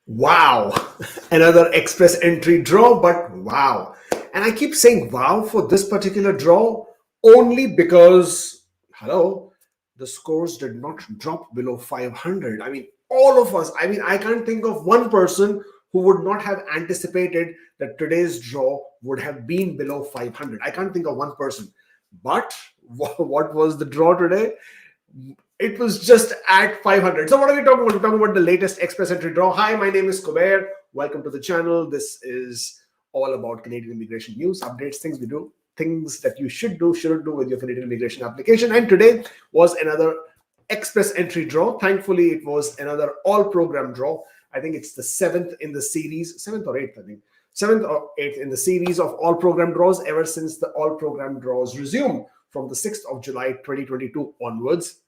Wow, another express entry draw, but wow. And I keep saying wow for this particular draw only because, hello, the scores did not drop below 500. I mean, all of us, I can't think of one person who would not have anticipated that today's draw would have been below 500. I can't think of one person. But what was the draw today? It was just at 500. So what are we talking about? We're talking about the latest express entry draw. Hi, my name is Kubeir. Welcome to the channel. This is all about Canadian immigration news, updates, things we do, things that you should do, shouldn't do with your Canadian immigration application. And today was another express entry draw. Thankfully, it was another all program draw. I think it's the seventh in the series, seventh or eighth, I think. Seventh or eighth in the series of all program draws ever since the all program draws resumed from the 6th of July 2022 onwards.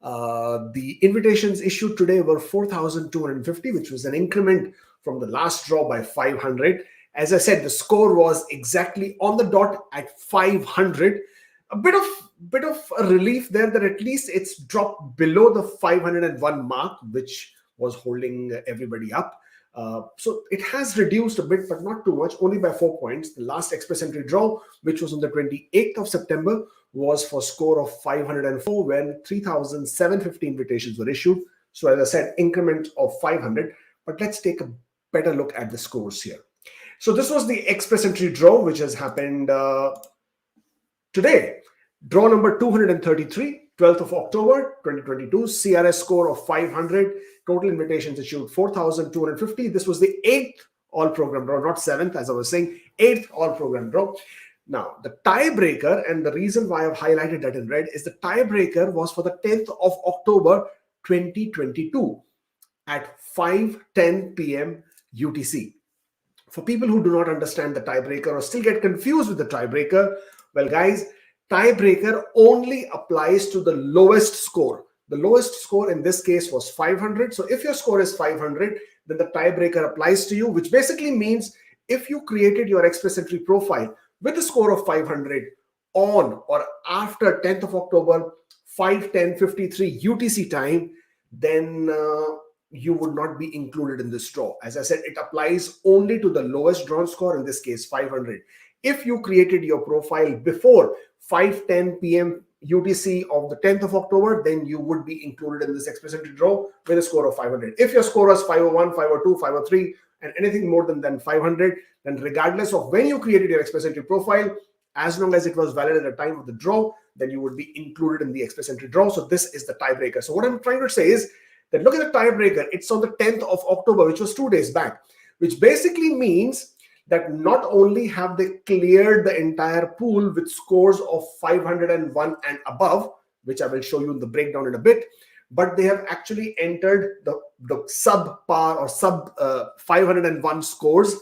The invitations issued today were 4,250, which was an increment from the last draw by 500. As I said, the score was exactly on the dot at 500. A bit of a relief there that at least it's dropped below the 501 mark, which was holding everybody up. So it has reduced a bit, but not too much, only by 4 points. The last express entry draw, which was on the 28th of September, was for score of 504 when 3,750 invitations were issued. So as I said, increment of 500. But let's take a better look at the scores here. So this was the express entry draw, which has happened today. Draw number 233. 12th of October 2022, CRS score of 500, total invitations issued 4,250. This was the 8th all program draw, not 7th, as I was saying, 8th all program draw. Now, the tiebreaker, and the reason why I've highlighted that in red, is the tiebreaker was for the 10th of October 2022 at 5:10 p.m. UTC. For people who do not understand the tiebreaker or still get confused with the tiebreaker, well, guys, tiebreaker only applies to the lowest score. The lowest score in this case was 500. So if your score is 500, then the tiebreaker applies to you, which basically means if you created your express entry profile with a score of 500 on or after 10th of October, 5:10:53 UTC time, then you would not be included in this draw. As I said, it applies only to the lowest drawn score, in this case 500. If you created your profile before 5:10 p.m. UTC of the 10th of October, then you would be included in this express entry draw with a score of 500. If your score was 501, 502, 503, and anything more than 500, then regardless of when you created your express entry profile, as long as it was valid at the time of the draw, then you would be included in the express entry draw. So this is the tiebreaker. So what I'm trying to say is that look at the tiebreaker. It's on the 10th of October, which was 2 days back, which basically means that not only have they cleared the entire pool with scores of 501 and above, which I will show you in the breakdown in a bit, but they have actually entered the subpar or sub 501 scores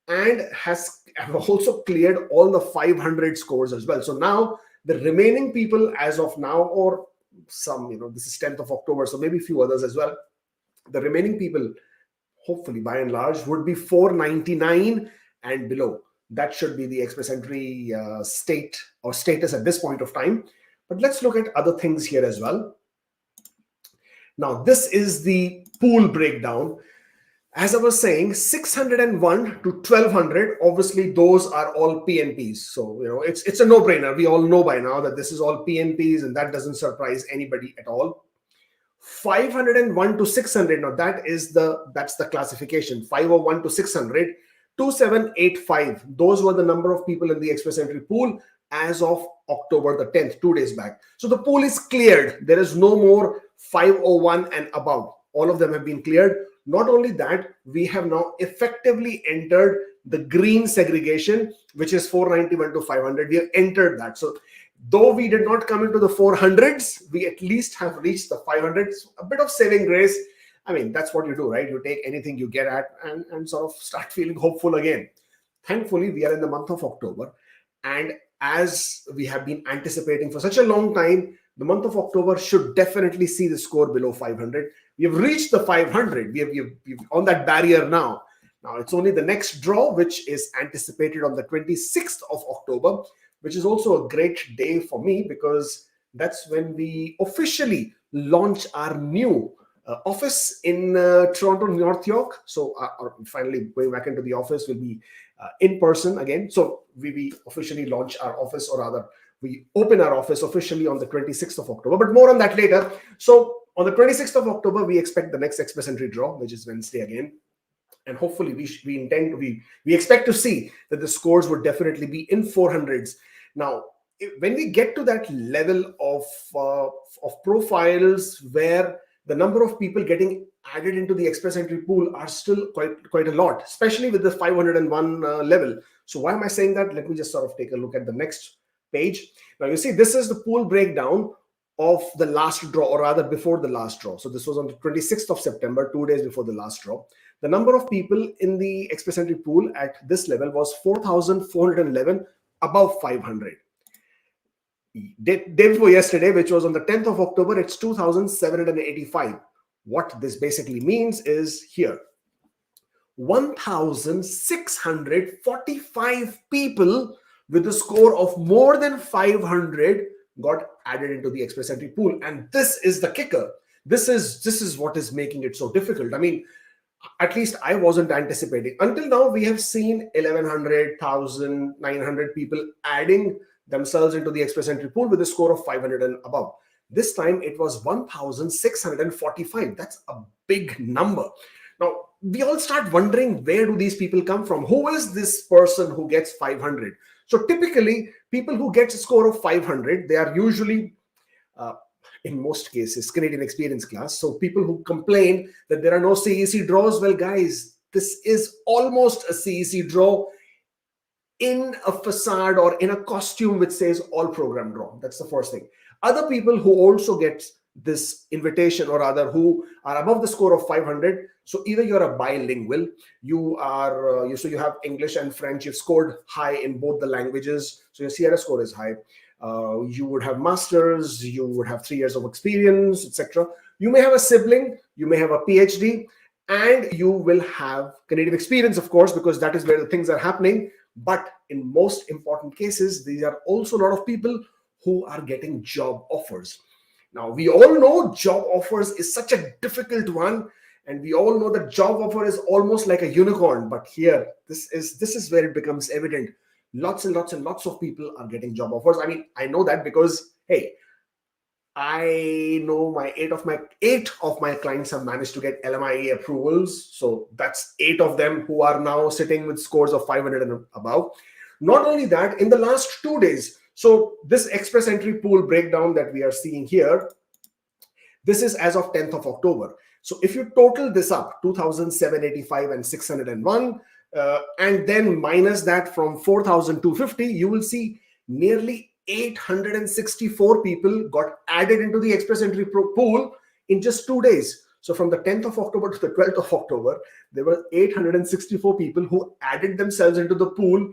and have also cleared all the 500 scores as well. So now the remaining people as of now, or some, this is 10th of October, so maybe a few others as well, the remaining people, hopefully by and large, would be 499 and below. That should be the express entry state or status at this point of time. But let's look at other things here as well. Now, this is the pool breakdown. As I was saying, 601 to 1200, obviously those are all PNPs. So, it's a no-brainer. We all know by now that this is all PNPs, and that doesn't surprise anybody at all. 501 to 600, now that's the classification. 501 to 600, 2785. Those were the number of people in the express entry pool as of October the 10th, 2 days back. So the pool is cleared. There is no more 501 and above. All of them have been cleared. Not only that, we have now effectively entered the green segregation, which is 491 to 500. We have entered that. So though we did not come into the 400s, we at least have reached the 500s. A bit of saving grace. I mean, that's what you do, right? You take anything you get at and sort of start feeling hopeful again. Thankfully, we are in the month of October. And as we have been anticipating for such a long time, the month of October should definitely see the score below 500. We have reached the 500. We're on that barrier now. Now, it's only the next draw, which is anticipated on the 26th of October, which is also a great day for me because that's when we officially launch our new office in Toronto, North York. So finally going back into the office will be in person again. So we officially launch our office, or rather we open our office officially on the 26th of October, but more on that later. So on the 26th of October, we expect the next ExpressEntry Draw, which is Wednesday again. And hopefully we expect to see that the scores would definitely be in 400s. Now, when we get to that level of profiles where the number of people getting added into the ExpressEntry pool are still quite a lot, especially with the 501 level. So why am I saying that? Let me just sort of take a look at the next page. Now you see, this is the pool breakdown of the last draw, or rather before the last draw. So this was on the 26th of September, 2 days before the last draw. The number of people in the ExpressEntry pool at this level was 4,411, above 500. Day before yesterday, which was on the 10th of October, it's 2,785. What this basically means is here, 1,645 people with a score of more than 500 got added into the ExpressEntry pool. And this is the kicker. This is what is making it so difficult. I mean, at least I wasn't anticipating. Until now, we have seen 1,100, 1,900 people adding themselves into the ExpressEntry pool with a score of 500 and above. This time it was 1,645. That's a big number. Now, we all start wondering, where do these people come from? Who is this person who gets 500? So typically, people who get a score of 500, they are usually, in most cases, Canadian experience class. So people who complain that there are no CEC draws, well, guys, this is almost a CEC draw in a facade or in a costume which says all program draw. That's the first thing. Other people who also get this invitation, or rather who are above the score of 500, so either you're a bilingual, you are so you have English and French, you've scored high in both the languages, so your CRS score is high. You would have masters, you would have 3 years of experience, etc. You may have a sibling, you may have a PhD, and you will have Canadian experience, of course, because that is where the things are happening. But in most important cases, these are also a lot of people who are getting job offers. Now, we all know job offers is such a difficult one, and we all know that job offer is almost like a unicorn. But here, this is where it becomes evident. Lots and lots and lots of people are getting job offers. I mean, I know that because, hey, I know eight of my clients have managed to get LMIA approvals. So that's 8 of them who are now sitting with scores of 500 and above. Not only that, in the last 2 days, so this ExpressEntry pool breakdown that we are seeing here, this is as of 10th of October. So if you total this up, 2,785 and 601, and then minus that from 4,250, you will see nearly 864 people got added into the ExpressEntry pool in just 2 days. So from the 10th of October to the 12th of October, there were 864 people who added themselves into the pool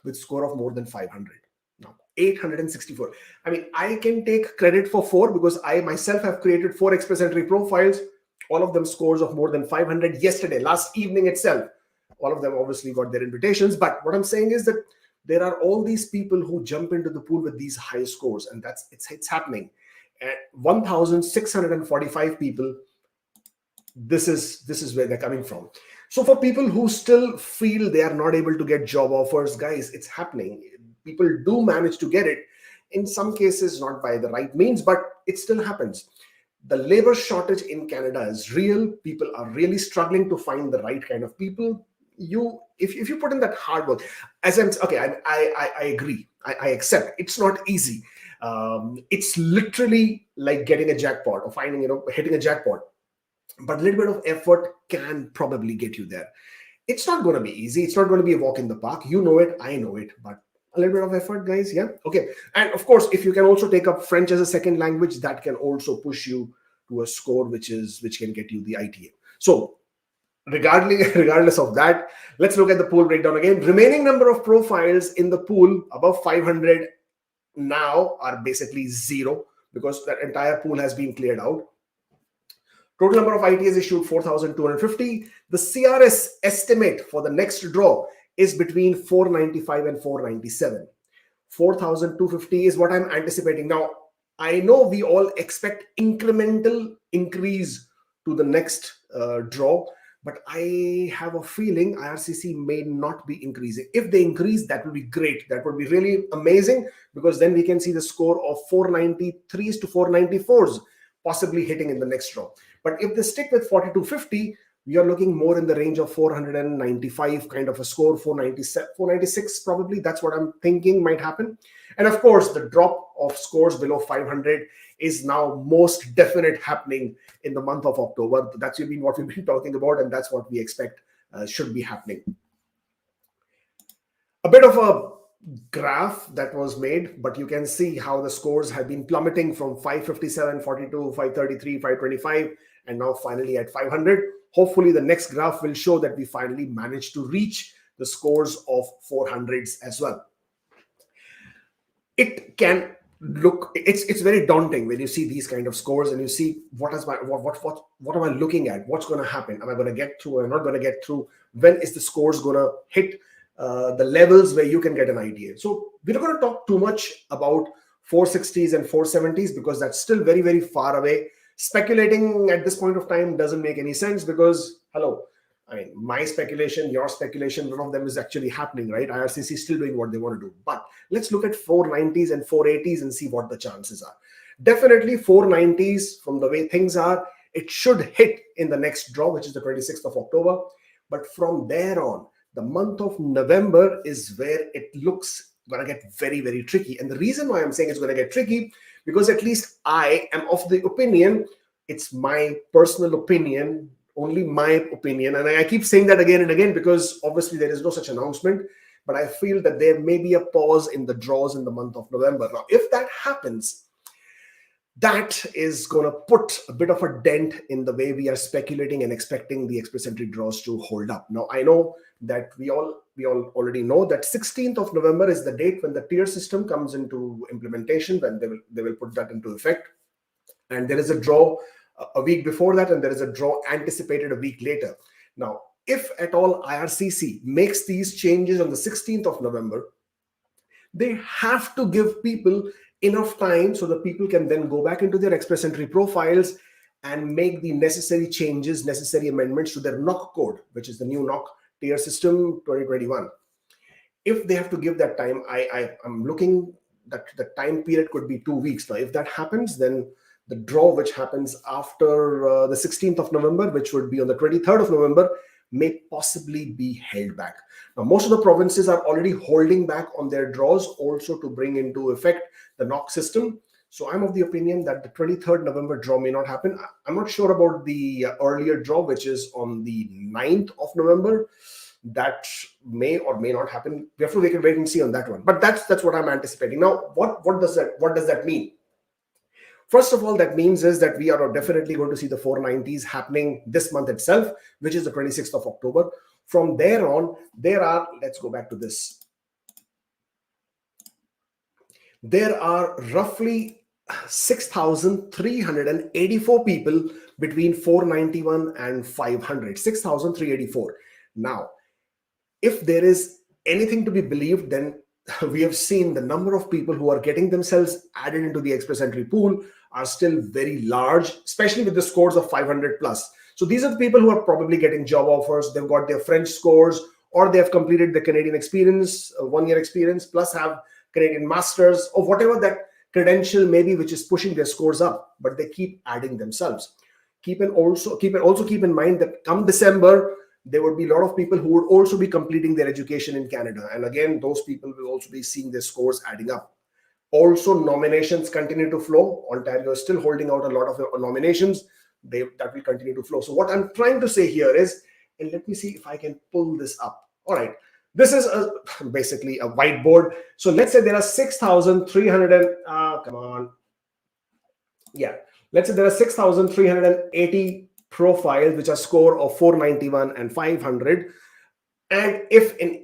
with score of more than 500. Now, 864. I mean, I can take credit for 4 because I myself have created 4 ExpressEntry profiles, all of them scores of more than 500 yesterday, last evening itself. All of them obviously got their invitations. But what I'm saying is that there are all these people who jump into the pool with these high scores, and it's happening. At 1,645 people, this is where they're coming from. So for people who still feel they are not able to get job offers, guys, it's happening. People do manage to get it. In some cases, not by the right means, but it still happens. The labor shortage in Canada is real. People are really struggling to find the right kind of people. If you put in that hard work, I agree. I accept it's not easy. It's literally like getting a jackpot or hitting a jackpot. But a little bit of effort can probably get you there. It's not going to be easy. It's not going to be a walk in the park. You know it. I know it. But a little bit of effort, guys. Yeah. Okay. And of course, if you can also take up French as a second language, that can also push you to a score which can get you the ITA. So regardless of that, let's look at the pool breakdown again. Remaining number of profiles in the pool above 500 now are basically 0 because that entire pool has been cleared out. Total number of ITAs issued 4,250. The CRS estimate for the next draw is between 495 and 497. 4,250 is what I'm anticipating. Now, I know we all expect incremental increase to the next draw. But I have a feeling IRCC may not be increasing. If they increase, that would be great. That would be really amazing, because then we can see the score of 493s to 494s possibly hitting in the next draw. But if they stick with 4250, we are looking more in the range of 495 kind of a score, 497, 496 probably. That's what I'm thinking might happen. And of course, the drop of scores below 500 is now most definite happening in the month of October. That's been what we've been talking about, and that's what we expect should be happening. A bit of a graph that was made, but you can see how the scores have been plummeting from 557, 42, 533, 525, and now finally at 500. Hopefully the next graph will show that we finally managed to reach the scores of 400s as well. It can look, it's very daunting when you see these kind of scores and you see what am I looking at? What's going to happen? Am I going to get through? Am I not going to get through? When is the scores going to hit the levels where you can get an idea? So we're not going to talk too much about 460s and 470s, because that's still very, very far away. Speculating at this point of time doesn't make any sense, because, hello, I mean, my speculation, your speculation, none of them is actually happening, right? IRCC is still doing what they want to do. But let's look at 490s and 480s and see what the chances are. Definitely 490s, from the way things are, it should hit in the next draw, which is the 26th of October. But from there on, the month of November is where it looks going to get very, very tricky. And the reason why I'm saying it's going to get tricky, because at least I am of the opinion, it's my personal opinion, only my opinion, and I keep saying that again and again because obviously there is no such announcement, but I feel that there may be a pause in the draws in the month of November. Now, if that happens, that is going to put a bit of a dent in the way we are speculating and expecting the ExpressEntry draws to hold up. Now, I know that we all already know that 16th of November is the date when the tier system comes into implementation, when they will put that into effect. And there is a draw a week before that, and there is a draw anticipated a week later. Now, if at all IRCC makes these changes on the 16th of November, they have to give people enough time so that people can then go back into their ExpressEntry profiles and make the necessary changes, necessary amendments to their NOC code, which is the new NOC tier system 2021. If they have to give that time, I'm looking that the time period could be 2 weeks. Now, if that happens, then the draw which happens after the 16th of November, which would be on the 23rd of November, may possibly be held back. Now, most of the provinces are already holding back on their draws also to bring into effect the NOC system. So I'm of the opinion that the 23rd November draw may not happen. I'm not sure about the earlier draw, which is on the 9th of November. That may or may not happen. We have to wait and see on that one. But that's what I'm anticipating. Now, what does that mean? First of all, that means is that we are definitely going to see the 490s happening this month itself, which is the 26th of October. From there on, let's go back to this. There are roughly 6,384 people between 491 and 500, 6,384. Now, if there is anything to be believed, then we have seen the number of people who are getting themselves added into the ExpressEntry pool are still very large, especially with the scores of 500 plus. So these are the people who are probably getting job offers. They've got their French scores, or they have completed the Canadian experience, 1 year experience, plus have Canadian masters, or whatever that credential maybe, which is pushing their scores up, but they keep adding themselves. Keep in mind that come December, there would be a lot of people who would also be completing their education in Canada. And again, those people will also be seeing their scores adding up. Also, nominations continue to flow. Ontario is still holding out a lot of nominations. That will continue to flow. So what I'm trying to say here is, and let me see if I can pull this up. All right. This is basically a whiteboard. So let's say there are 6,300 come on. Yeah. Let's say there are 6,380 profiles which are score of 491 and 500. And if in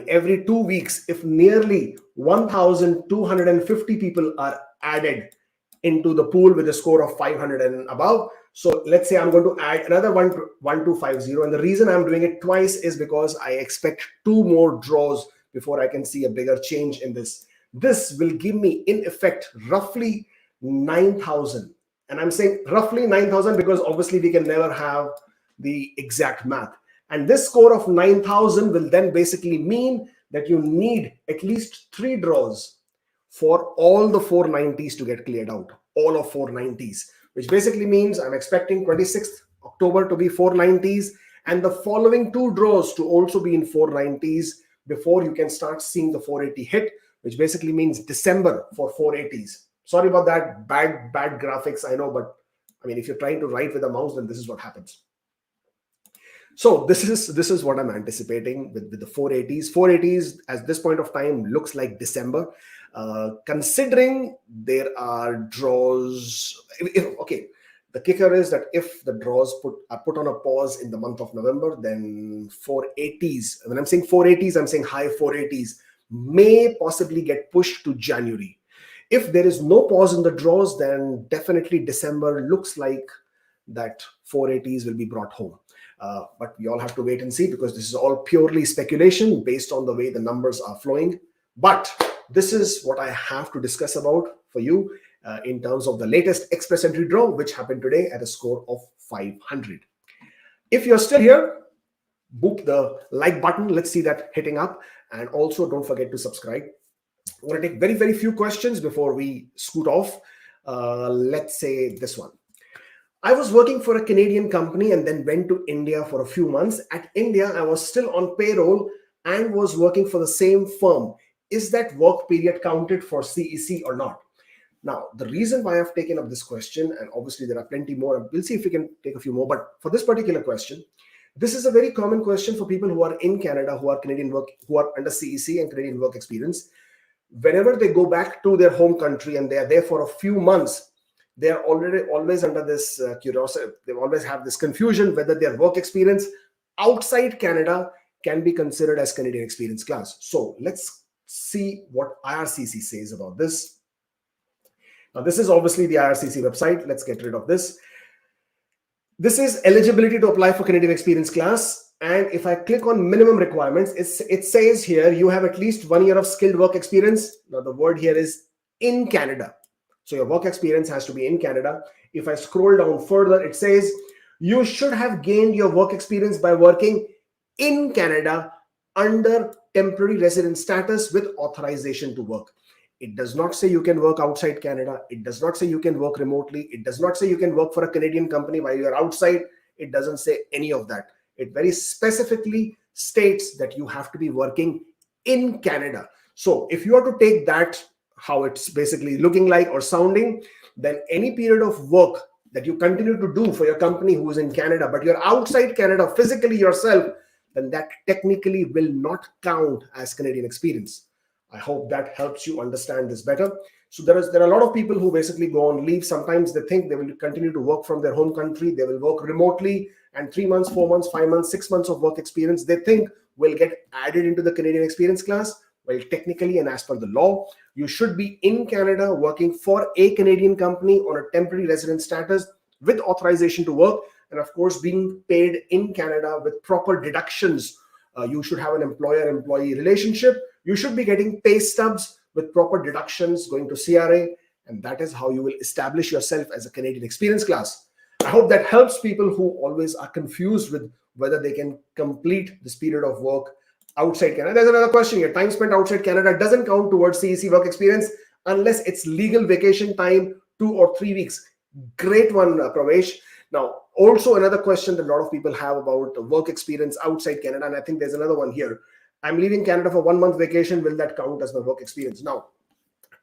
every 2 weeks, if nearly 1,250 people are added into the pool with a score of 500 and above. So let's say I'm going to add another 1250. And the reason I'm doing it twice is because I expect 2 more draws before I can see a bigger change in this. This will give me, in effect, roughly 9,000. And I'm saying roughly 9,000 because obviously we can never have the exact math. And this score of 9,000 will then basically mean that you need at least 3 draws for all the 490s to get cleared out, all of 490s, which basically means I'm expecting 26th October to be 490s and the following 2 draws to also be in 490s before you can start seeing the 480 hit, which basically means December for 480s. Sorry about that, bad graphics, I know, but I mean, if you're trying to write with a mouse, then this is what happens. So this is what I'm anticipating with the 480s. 480s at this point of time looks like December. Considering there are draws, okay, the kicker is that if the draws are put on a pause in the month of November, then 480s, when I'm saying 480s, I'm saying high 480s, may possibly get pushed to January. If there is no pause in the draws, then definitely December looks like that 480s will be brought home. But we all have to wait and see because this is all purely speculation based on the way the numbers are flowing. But this is what I have to discuss about for you in terms of the latest ExpressEntry Draw, which happened today at a score of 500. If you're still here, boop the like button. Let's see that hitting up. And also don't forget to subscribe. I'm going to take very, very few questions before we scoot off. Let's say this one. I was working for a Canadian company and then went to India for a few months. At India, I was still on payroll and was working for the same firm. Is that work period counted for CEC or not? Now, the reason why I've taken up this question, and obviously there are plenty more, we'll see if we can take a few more, but for this particular question, this is a very common question for people who are in Canada, who are Canadian work, who are under CEC and Canadian work experience. Whenever they go back to their home country and they are there for a few months, they are always under this curiosity. They always have this confusion whether their work experience outside Canada can be considered as Canadian experience class. So let's see what IRCC says about this. Now, this is obviously the IRCC website. Let's get rid of this. This is eligibility to apply for Canadian experience class. And if I click on minimum requirements, it says here you have at least 1 year of skilled work experience. Now, the word here is in Canada. So your work experience has to be in Canada. If I scroll down further, it says you should have gained your work experience by working in Canada under temporary resident status with authorization to work. It does not say you can work outside Canada. It does not say you can work remotely. It does not say you can work for a Canadian company while you're outside. It doesn't say any of that. It very specifically states that you have to be working in Canada. So if you are to take that, how it's basically looking like or sounding, then any period of work that you continue to do for your company who is in Canada, but you're outside Canada physically yourself, then that technically will not count as Canadian experience. I hope that helps you understand this better. So there are a lot of people who basically go on leave. Sometimes they think they will continue to work from their home country. They will work remotely, and 3 months, 4 months, 5 months, 6 months of work experience, they think will get added into the Canadian experience class. Well, technically and as per the law, you should be in Canada working for a Canadian company on a temporary resident status with authorization to work. And of course, being paid in Canada with proper deductions. You should have an employer-employee relationship. You should be getting pay stubs with proper deductions going to CRA. And that is how you will establish yourself as a Canadian experience class. I hope that helps people who always are confused with whether they can complete this period of work outside Canada. There's another question here. Time spent outside Canada doesn't count towards CEC work experience unless it's legal vacation time, 2 or 3 weeks. Great one, Pravesh. Now, also another question that a lot of people have about work experience outside Canada, and I think there's another one here. I'm leaving Canada for 1 month vacation. Will that count as my work experience? Now,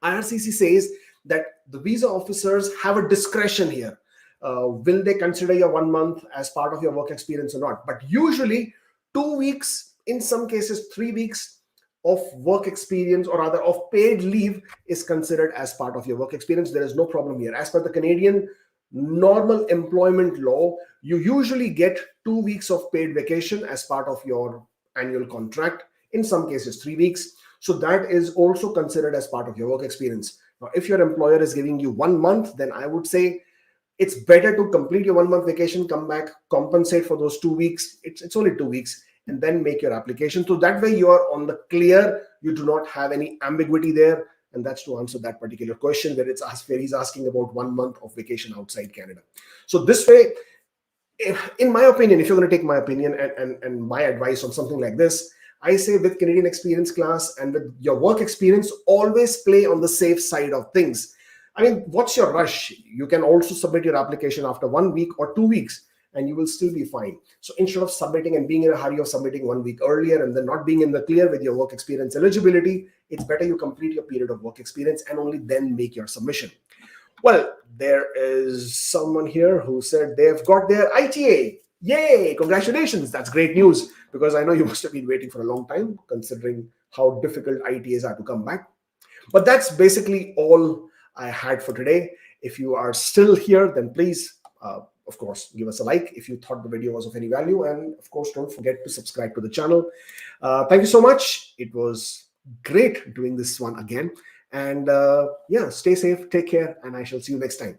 IRCC says that the visa officers have a discretion here. Will they consider your 1 month as part of your work experience or not? But usually 2 weeks, in some cases 3 weeks of work experience or rather of paid leave is considered as part of your work experience. There is no problem here. As per the Canadian normal employment law, you usually get 2 weeks of paid vacation as part of your annual contract, in some cases 3 weeks. So that is also considered as part of your work experience. Now, if your employer is giving you 1 month, then I would say it's better to complete your 1 month vacation, come back, compensate for those 2 weeks. It's only 2 weeks, and then make your application. So that way you are on the clear. You do not have any ambiguity there. and that's to answer that particular question where he's asking about 1 month of vacation outside Canada. So this way, in my opinion, if you're going to take my opinion and my advice on something like this, I say with Canadian experience class and with your work experience, always play on the safe side of things. I mean, what's your rush? You can also submit your application after 1 week or 2 weeks, and you will still be fine. So instead of submitting and being in a hurry of submitting 1 week earlier and then not being in the clear with your work experience eligibility, it's better you complete your period of work experience and only then make your submission. Well, there is someone here who said they've got their ITA. Yay, congratulations. That's great news, because I know you must have been waiting for a long time considering how difficult ITAs are to come back. But that's basically all I had for today. If you are still here, then please, of course, give us a like if you thought the video was of any value. And of course, don't forget to subscribe to the channel. Thank you so much. It was great doing this one again. And yeah, stay safe, take care, and I shall see you next time.